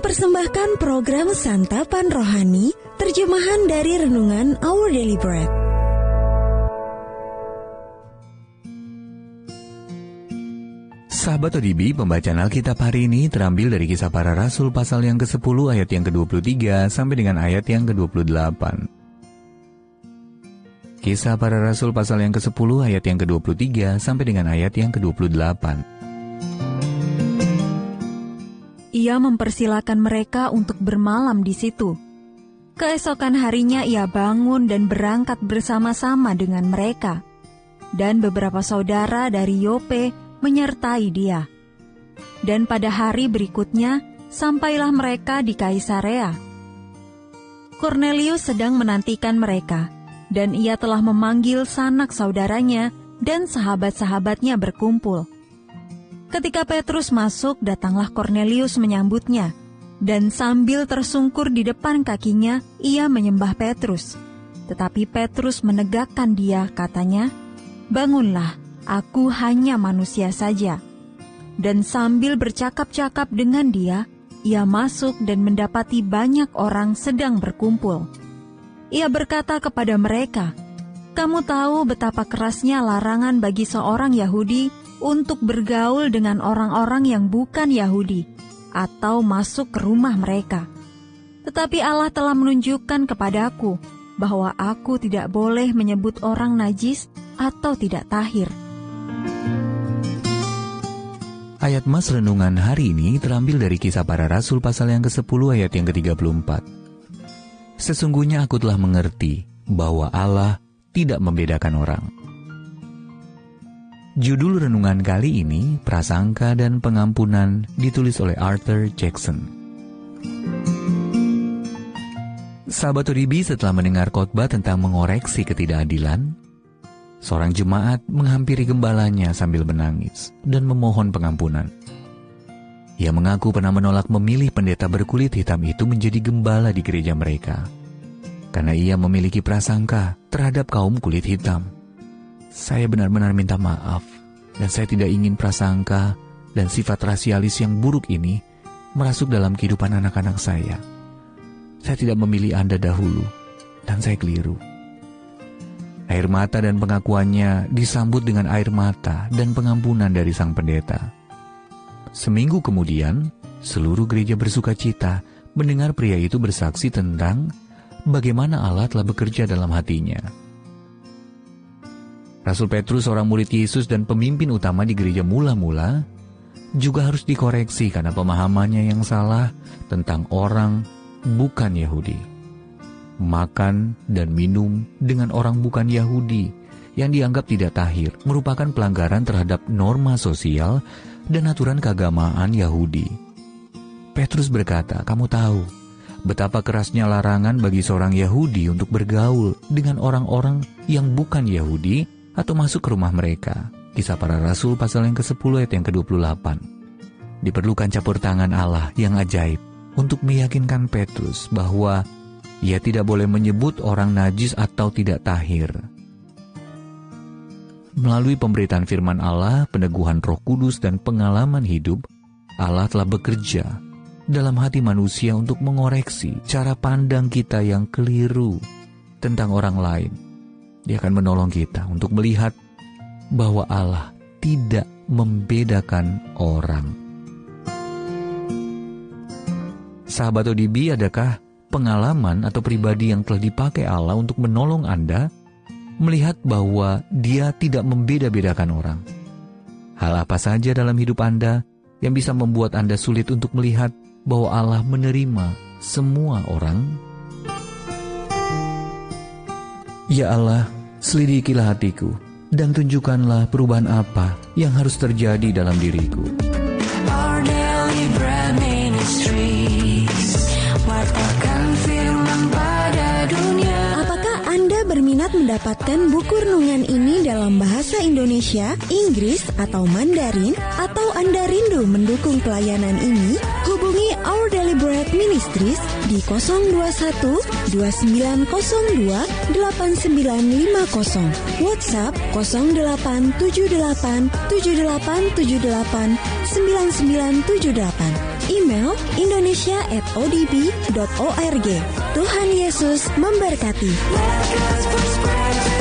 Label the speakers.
Speaker 1: persembahkan program Santapan Rohani, terjemahan dari Renungan Our Daily Bread.
Speaker 2: Sahabat ODB, pembacaan Alkitab hari ini terambil dari Kisah Para Rasul pasal yang ke-10 ayat yang ke-23 sampai dengan ayat yang ke-28. Kisah Para Rasul pasal yang ke-10 ayat yang ke-23 sampai dengan ayat yang ke-28.
Speaker 3: Ia mempersilakan mereka untuk bermalam di situ. Keesokan harinya ia bangun dan berangkat bersama-sama dengan mereka. Dan beberapa saudara dari Yope menyertai dia. Dan pada hari berikutnya, sampailah mereka di Kaisarea. Kornelius sedang menantikan mereka, dan ia telah memanggil sanak saudaranya dan sahabat-sahabatnya berkumpul. Ketika Petrus masuk, datanglah Kornelius menyambutnya, dan sambil tersungkur di depan kakinya, ia menyembah Petrus. Tetapi Petrus menegakkan dia, katanya, "Bangunlah, aku hanya manusia saja." Dan sambil bercakap-cakap dengan dia, ia masuk dan mendapati banyak orang sedang berkumpul. Ia berkata kepada mereka, "Kamu tahu betapa kerasnya larangan bagi seorang Yahudi untuk bergaul dengan orang-orang yang bukan Yahudi atau masuk ke rumah mereka. Tetapi Allah telah menunjukkan kepadaku bahwa aku tidak boleh menyebut orang najis atau tidak tahir."
Speaker 2: Ayat Mas Renungan hari ini terambil dari Kisah Para Rasul pasal yang ke-10 ayat yang ke-34. Sesungguhnya aku telah mengerti bahwa Allah tidak membedakan orang. Judul renungan kali ini, Prasangka dan Pengampunan, ditulis oleh Arthur Jackson. Sahabat ODB, setelah mendengar khotbah tentang mengoreksi ketidakadilan, seorang jemaat menghampiri gembalanya sambil menangis dan memohon pengampunan. Ia mengaku pernah menolak memilih pendeta berkulit hitam itu menjadi gembala di gereja mereka, karena ia memiliki prasangka terhadap kaum kulit hitam. "Saya benar-benar minta maaf, dan saya tidak ingin prasangka dan sifat rasialis yang buruk ini merasuk dalam kehidupan anak-anak saya. Saya tidak memilih Anda dahulu, dan saya keliru." Air mata dan pengakuannya disambut dengan air mata dan pengampunan dari sang pendeta. Seminggu kemudian, seluruh gereja bersuka cita mendengar pria itu bersaksi tentang bagaimana Allah telah bekerja dalam hatinya. Rasul Petrus, seorang murid Yesus dan pemimpin utama di gereja mula-mula, juga harus dikoreksi karena pemahamannya yang salah tentang orang bukan Yahudi. Makan dan minum dengan orang bukan Yahudi yang dianggap tidak tahir merupakan pelanggaran terhadap norma sosial dan aturan keagamaan Yahudi. Petrus berkata, "Kamu tahu betapa kerasnya larangan bagi seorang Yahudi untuk bergaul dengan orang-orang yang bukan Yahudi atau masuk ke rumah mereka." Kisah Para Rasul pasal yang ke-10 ayat yang ke-28. Diperlukan campur tangan Allah yang ajaib untuk meyakinkan Petrus bahwa ia tidak boleh menyebut orang najis atau tidak tahir. Melalui pemberitaan firman Allah, peneguhan Roh Kudus dan pengalaman hidup, Allah telah bekerja dalam hati manusia untuk mengoreksi cara pandang kita yang keliru tentang orang lain. Dia akan menolong kita untuk melihat bahwa Allah tidak membedakan orang. Sahabat ODB, adakah pengalaman atau pribadi yang telah dipakai Allah untuk menolong Anda melihat bahwa Dia tidak membeda-bedakan orang? Hal apa saja dalam hidup Anda yang bisa membuat Anda sulit untuk melihat bahwa Allah menerima semua orang? Ya Allah, selidikilah hatiku dan tunjukkanlah perubahan apa yang harus terjadi dalam diriku.
Speaker 4: Our Daily Bread Ministries, wartakan firman pada dunia.
Speaker 1: Apakah Anda berminat mendapatkan buku renungan ini dalam bahasa Indonesia, Inggris, atau Mandarin? Atau Anda rindu mendukung pelayanan ini? Hubungi Our Daily Bread Ministries di 021 2902 8950. WhatsApp 0878 7878 9978. Email indonesia@odb.org. Tuhan Yesus memberkati.
Speaker 4: Let God's word spread.